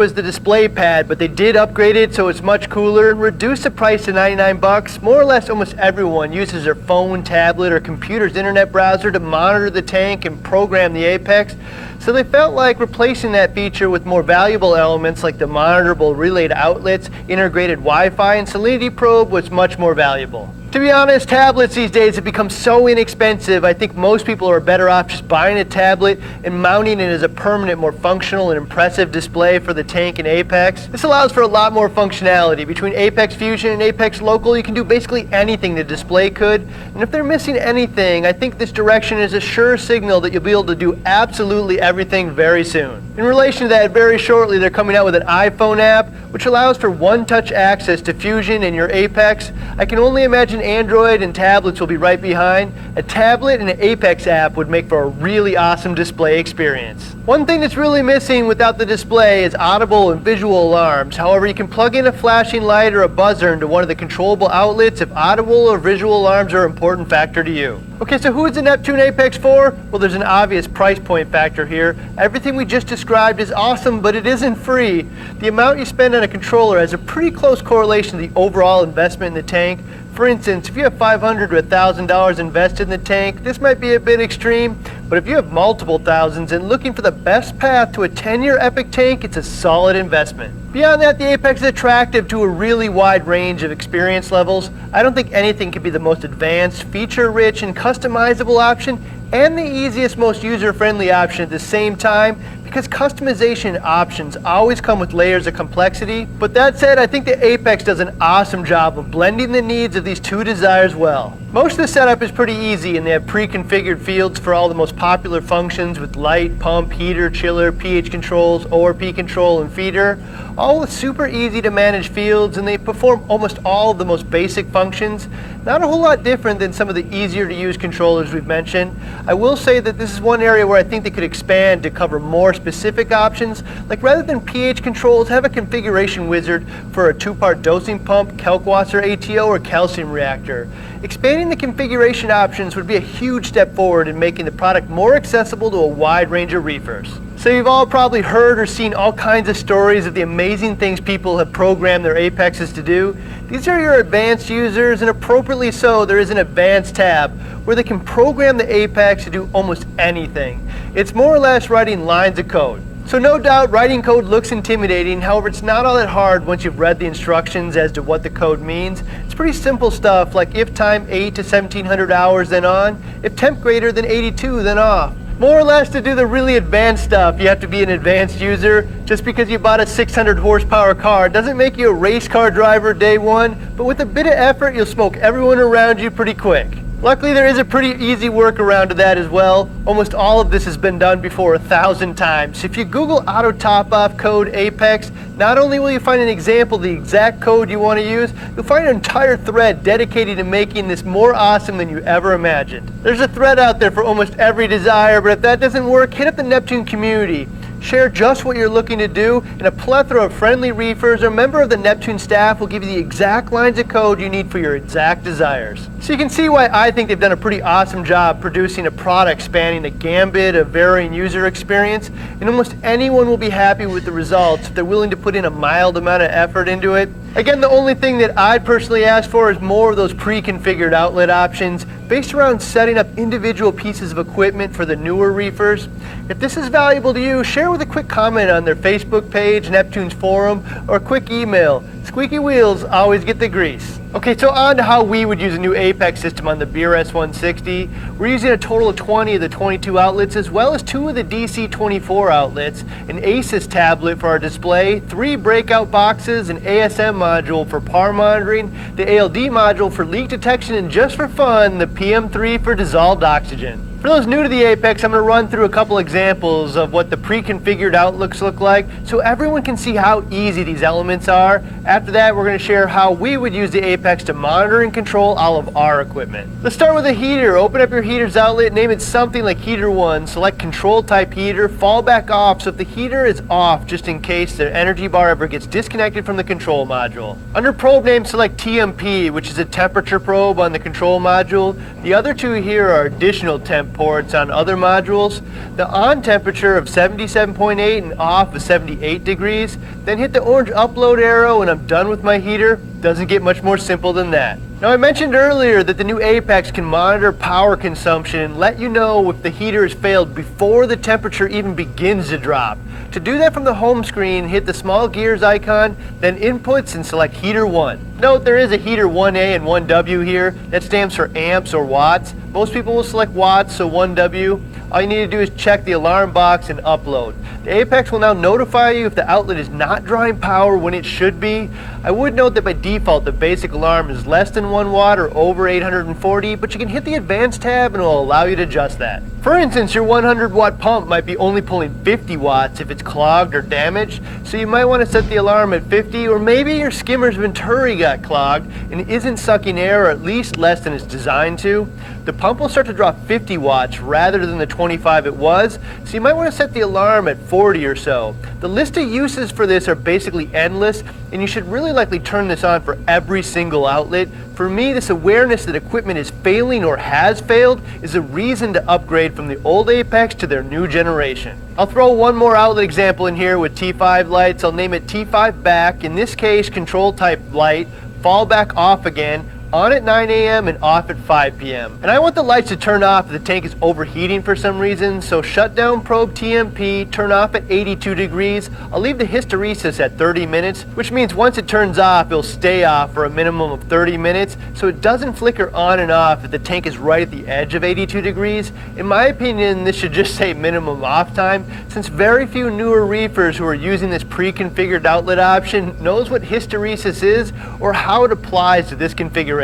was the display pad, but they did upgrade it so it's much cooler and reduced the price to 99 bucks. More or less almost everyone uses their phone, tablet, or computer's internet browser to monitor the tank and program the Apex. So they felt like replacing that feature with more valuable elements like the monitorable relayed outlets, integrated Wi-Fi, and salinity probe was much more valuable. To be honest, tablets these days have become so inexpensive, I think most people are better off just buying a tablet and mounting it as a permanent, more functional and impressive display for the tank and Apex. This allows for a lot more functionality. Between Apex Fusion and Apex Local, you can do basically anything the display could. And if they're missing anything, I think this direction is a sure signal that you'll be able to do absolutely everything very soon. In relation to that, very shortly they're coming out with an iPhone app, which allows for one-touch access to Fusion and your Apex. I can only imagine Android and tablets will be right behind. A tablet and an Apex app would make for a really awesome display experience. One thing that's really missing without the display is audible and visual alarms. However, you can plug in a flashing light or a buzzer into one of the controllable outlets if audible or visual alarms are an important factor to you. Okay, so who is the Neptune Apex for? Well, there's an obvious price point factor here. Everything we just described is awesome, but it isn't free. The amount you spend on a controller has a pretty close correlation to the overall investment in the tank. For instance, if you have $500 to $1,000 invested in the tank, this might be a bit extreme, but if you have multiple thousands and looking for the best path to a 10-year epic tank, it's a solid investment. Beyond that, the Apex is attractive to a really wide range of experience levels. I don't think anything could be the most advanced, feature-rich, and customizable option, and the easiest, most user-friendly option at the same time, because customization options always come with layers of complexity. But that said, I think the Apex does an awesome job of blending the needs of these two desires well. Most of the setup is pretty easy, and they have pre-configured fields for all the most popular functions with light, pump, heater, chiller, pH controls, ORP control, and feeder. All with super easy to manage fields, and they perform almost all of the most basic functions. Not a whole lot different than some of the easier to use controllers we've mentioned. I will say that this is one area where I think they could expand to cover more specific options, like rather than pH controls, have a configuration wizard for a two-part dosing pump, Kalkwasser ATO, or calcium reactor. Expanding the configuration options would be a huge step forward in making the product more accessible to a wide range of reefers. So you've all probably heard or seen all kinds of stories of the amazing things people have programmed their Apexes to do. These are your advanced users, and appropriately so, there is an advanced tab where they can program the Apex to do almost anything. It's more or less writing lines of code. So no doubt writing code looks intimidating, however it's not all that hard once you've read the instructions as to what the code means. It's pretty simple stuff like if time 8 to 1700 hours then on, if temp greater than 82 then off. More or less, to do the really advanced stuff, you have to be an advanced user. Just because you bought a 600 horsepower car doesn't make you a race car driver day one, but with a bit of effort you'll smoke everyone around you pretty quick. Luckily, there is a pretty easy workaround to that as well. Almost all of this has been done before 1,000 times. If you Google auto top-off code Apex, not only will you find an example of the exact code you want to use, you'll find an entire thread dedicated to making this more awesome than you ever imagined. There's a thread out there for almost every desire, but if that doesn't work, hit up the Neptune community. Share just what you're looking to do, and a plethora of friendly reefers or a member of the Neptune staff will give you the exact lines of code you need for your exact desires. So you can see why I think they've done a pretty awesome job producing a product spanning the gambit of varying user experience, and almost anyone will be happy with the results if they're willing to put in a mild amount of effort into it. Again, the only thing that I'd personally ask for is more of those pre-configured outlet options based around setting up individual pieces of equipment for the newer reefers. If this is valuable to you, share with a quick comment on their Facebook page, Neptune's forum, or a quick email. Squeaky wheels always get the grease. Okay, so on to how we would use a new Apex system on the BRS-160. We're using a total of 20 of the 22 outlets, as well as 2 of the DC-24 outlets, an ASUS tablet for our display, 3 breakout boxes, an ASM module for PAR monitoring, the ALD module for leak detection, and just for fun, the PM3 for dissolved oxygen. For those new to the Apex, I'm going to run through a couple examples of what the pre-configured outlooks look like so everyone can see how easy these elements are. After that, we're going to share how we would use the Apex to monitor and control all of our equipment. Let's start with a heater. Open up your heater's outlet, name it something like heater 1, select control type heater, fall back off so if the heater is off just in case the energy bar ever gets disconnected from the control module. Under probe name, select TMP, which is a temperature probe on the control module. The other two here are additional temp type ports on other modules, the on temperature of 77.8 and off of 78 degrees, then hit the orange upload arrow and I'm done with my heater. Doesn't get much more simple than that. Now I mentioned earlier that the new Apex can monitor power consumption and let you know if the heater has failed before the temperature even begins to drop. To do that from the home screen, hit the small gears icon, then inputs and select heater 1. Note there is a heater 1A and 1W here. That stands for amps or watts. Most people will select watts, so 1W. All you need to do is check the alarm box and upload. The Apex will now notify you if the outlet is not drawing power when it should be. I would note that by default the basic alarm is less than 1 watt or over 840, but you can hit the advanced tab and it will allow you to adjust that. For instance, your 100 watt pump might be only pulling 50 watts if it's clogged or damaged, so you might want to set the alarm at 50, or maybe your skimmer's venturi got clogged and isn't sucking air, or at least less than it's designed to. The pump will start to draw 50 watts rather than the 25 it was, so you might want to set the alarm at 40 or so. The list of uses for this are basically endless, and you should really likely turn this on for every single outlet. For me, this awareness that equipment is failing or has failed is a reason to upgrade from the old Apex to their new generation. I'll throw one more outlet example in here with T5 lights. I'll name it T5 back, in this case control type light, fall back off again, on at 9 a.m. and off at 5 p.m. And I want the lights to turn off if the tank is overheating for some reason, so shut down probe TMP, turn off at 82 degrees. I'll leave the hysteresis at 30 minutes, which means once it turns off, it'll stay off for a minimum of 30 minutes, so it doesn't flicker on and off if the tank is right at the edge of 82 degrees. In my opinion, this should just say minimum off time, since very few newer reefers who are using this pre-configured outlet option knows what hysteresis is or how it applies to this configuration.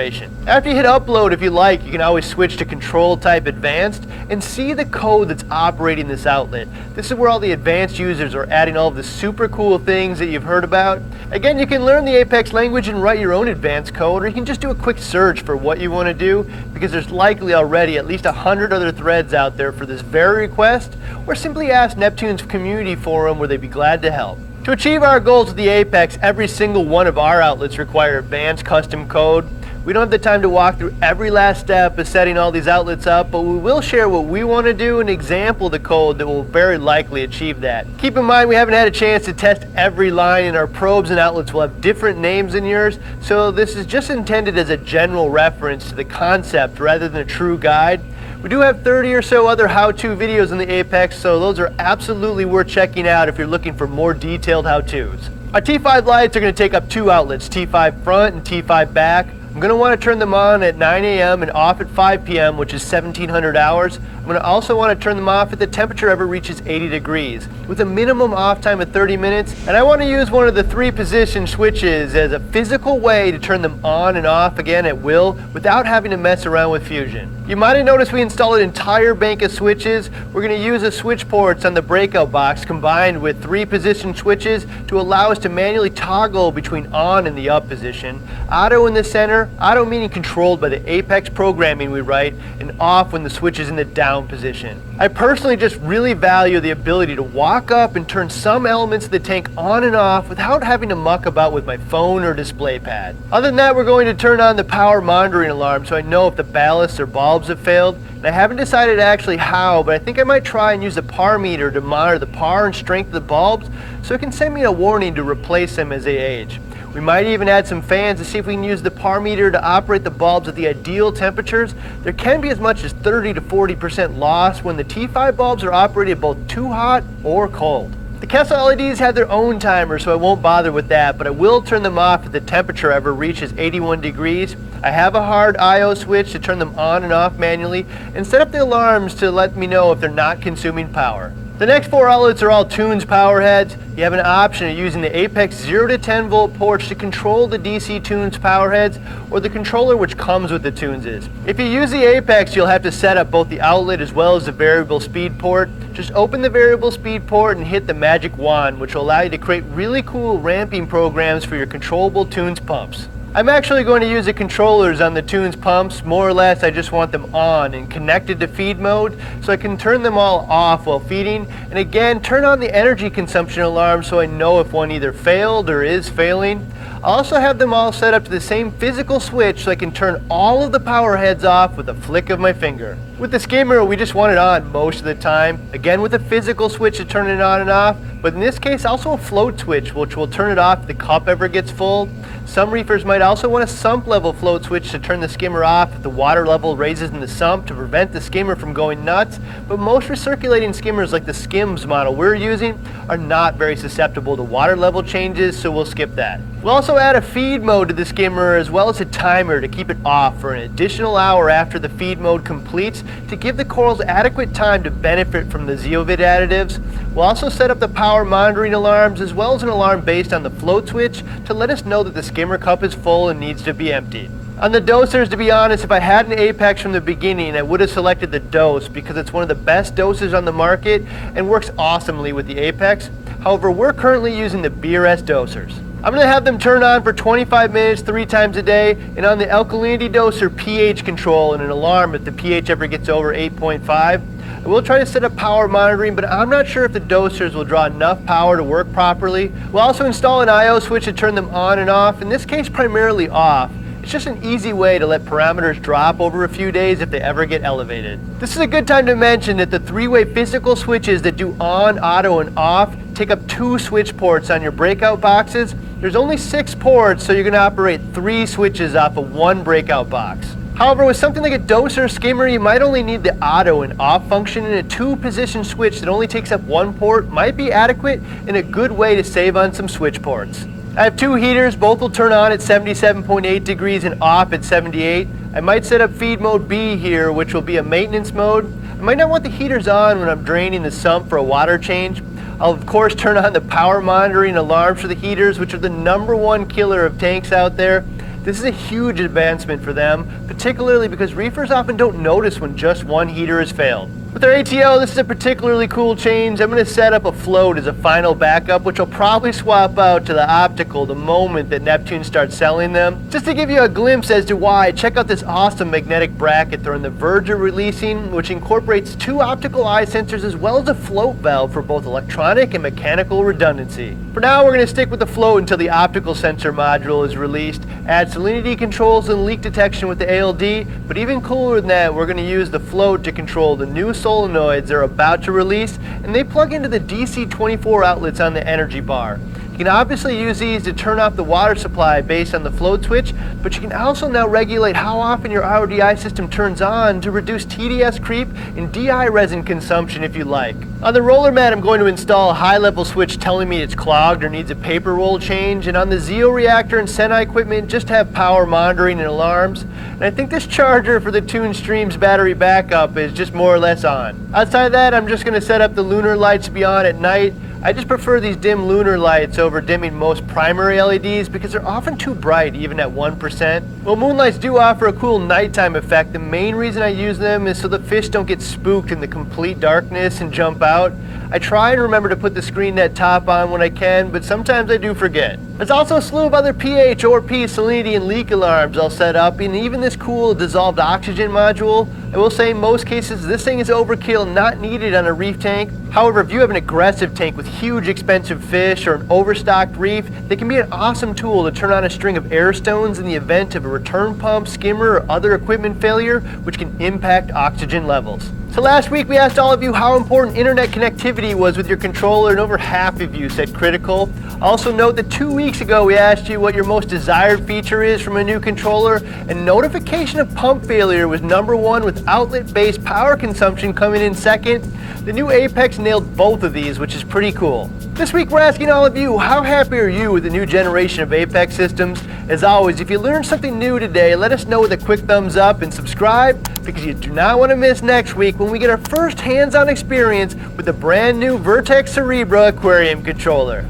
After you hit upload, if you like, you can always switch to control type advanced and see the code that's operating this outlet. This is where all the advanced users are adding all of the super cool things that you've heard about. Again, you can learn the Apex language and write your own advanced code, or you can just do a quick search for what you want to do, because there's likely already at least 100 other threads out there for this very request, or simply ask Neptune's community forum where they'd be glad to help. To achieve our goals with the Apex, every single one of our outlets require advanced custom code. We don't have the time to walk through every last step of setting all these outlets up, but we will share what we want to do and example the code that will very likely achieve that. Keep in mind we haven't had a chance to test every line, and our probes and outlets will have different names than yours, so this is just intended as a general reference to the concept rather than a true guide. We do have 30 or so other how-to videos on the Apex, so those are absolutely worth checking out if you're looking for more detailed how-tos. Our T5 lights are going to take up 2 outlets, T5 front and T5 back. I'm going to want to turn them on at 9 a.m. and off at 5 p.m., which is 1700 hours. I'm going to also want to turn them off if the temperature ever reaches 80 degrees, with a minimum off time of 30 minutes. And I want to use one of the 3 position switches as a physical way to turn them on and off again at will without having to mess around with Fusion. You might have noticed we installed an entire bank of switches. We're going to use the switch ports on the breakout box combined with 3 position switches to allow us to manually toggle between on and the up position. Auto in the center, auto meaning controlled by the Apex programming we write, and off when the switch is in the down position. I personally just really value the ability to walk up and turn some elements of the tank on and off without having to muck about with my phone or display pad. Other than that, we're going to turn on the power monitoring alarm so I know if the ballasts or bulbs have failed. And I haven't decided actually how, but I think I might try and use the par meter to monitor the par and strength of the bulbs so it can send me a warning to replace them as they age. We might even add some fans to see if we can use the par meter to operate the bulbs at the ideal temperatures. There can be as much as 30 to 40% loss when the T5 bulbs are operated both too hot or cold. The Kessel LEDs have their own timer, so I won't bother with that, but I will turn them off if the temperature ever reaches 81 degrees. I have a hard I/O switch to turn them on and off manually, and set up the alarms to let me know if they're not consuming power. The next 4 outlets are all Tunes power heads. You have an option of using the Apex 0 to 10 volt ports to control the DC Tunes power heads, or the controller which comes with the Tuneses. If you use the Apex, you'll have to set up both the outlet as well as the variable speed port. Just open the variable speed port and hit the magic wand, which will allow you to create really cool ramping programs for your controllable Tunes pumps. I'm actually going to use the controllers on the Tunes pumps. More or less, I just want them on and connected to feed mode so I can turn them all off while feeding. And again, turn on the energy consumption alarm so I know if one either failed or is failing. I also have them all set up to the same physical switch so I can turn all of the power heads off with a flick of my finger. With the skimmer, we just want it on most of the time. Again, with a physical switch to turn it on and off, but in this case also a float switch which will turn it off if the cup ever gets full. Some reefers might also want a sump level float switch to turn the skimmer off if the water level raises in the sump to prevent the skimmer from going nuts, but most recirculating skimmers like the Skims model we're using are not very susceptible to water level changes, so we'll skip that. We'll also add a feed mode to the skimmer as well as a timer to keep it off for an additional hour after the feed mode completes to give the corals adequate time to benefit from the zeolite additives. We'll also set up the power monitoring alarms as well as an alarm based on the float switch to let us know that the skimmer cup is full and needs to be emptied. On the dosers, to be honest, if I had an Apex from the beginning, I would have selected the Dose because it's one of the best doses on the market and works awesomely with the Apex. However, we're currently using the BRS dosers. I'm going to have them turn on for 25 minutes 3 times a day, and on the alkalinity doser pH control and an alarm if the pH ever gets over 8.5. I will try to set up power monitoring, but I'm not sure if the dosers will draw enough power to work properly. We'll also install an I/O switch to turn them on and off, in this case primarily off. It's just an easy way to let parameters drop over a few days if they ever get elevated. This is a good time to mention that the 3-way physical switches that do on, auto, and off take up 2 switch ports on your breakout boxes. There's only 6 ports, so you're going to operate 3 switches off of 1 breakout box. However, with something like a doser skimmer, you might only need the auto and off function, and a 2-position switch that only takes up 1 port might be adequate and a good way to save on some switch ports. I have 2 heaters, both will turn on at 77.8 degrees and off at 78. I might set up feed mode B here, which will be a maintenance mode. I might not want the heaters on when I'm draining the sump for a water change. I'll of course turn on the power monitoring alarms for the heaters, which are the #1 killer of tanks out there. This is a huge advancement for them, particularly because reefers often don't notice when just one heater has failed. With our ATO, this is a particularly cool change. I'm going to set up a float as a final backup, which I'll probably swap out to the optical the moment that Neptune starts selling them. Just to give you a glimpse as to why, check out this awesome magnetic bracket they're on the verge of releasing, which incorporates 2 optical eye sensors as well as a float valve for both electronic and mechanical redundancy. For now, we're going to stick with the float until the optical sensor module is released, add salinity controls and leak detection with the ALD, but even cooler than that, we're going to use the float to control the new solenoids they're about to release, and they plug into the DC 24 outlets on the energy bar. You can obviously use these to turn off the water supply based on the float switch, but you can also now regulate how often your RODI system turns on to reduce TDS creep and DI resin consumption if you like. On the roller mat, I'm going to install a high-level switch telling me it's clogged or needs a paper roll change, and on the Zeo reactor and Senai equipment, just have power monitoring and alarms. And I think this charger for the Tune Streams battery backup is just more or less on. Outside of that, I'm just going to set up the lunar lights to be on at night. I just prefer these dim lunar lights over dimming most primary LEDs because they're often too bright even at 1%. While moonlights do offer a cool nighttime effect, the main reason I use them is so the fish don't get spooked in the complete darkness and jump out. I try and remember to put the screen net top on when I can, but sometimes I do forget. There's also a slew of other pH, ORP, salinity, and leak alarms I'll set up, and even this cool dissolved oxygen module. I will say in most cases this thing is overkill, not needed on a reef tank. However, if you have an aggressive tank with huge expensive fish or an overstocked reef, they can be an awesome tool to turn on a string of air stones in the event of a return pump, skimmer, or other equipment failure, which can impact oxygen levels. So last week we asked all of you how important internet connectivity was with your controller, and over half of you said critical. Also note that 2 weeks ago we asked you what your most desired feature is from a new controller, and notification of pump failure was #1 with outlet-based power consumption coming in second. The new Apex nailed both of these, which is pretty cool. This week we're asking all of you, how happy are you with the new generation of Apex systems? As always, if you learned something new today, let us know with a quick thumbs up and subscribe, because you do not want to miss next week when we get our first hands-on experience with the brand new Vertex Cerebra aquarium controller.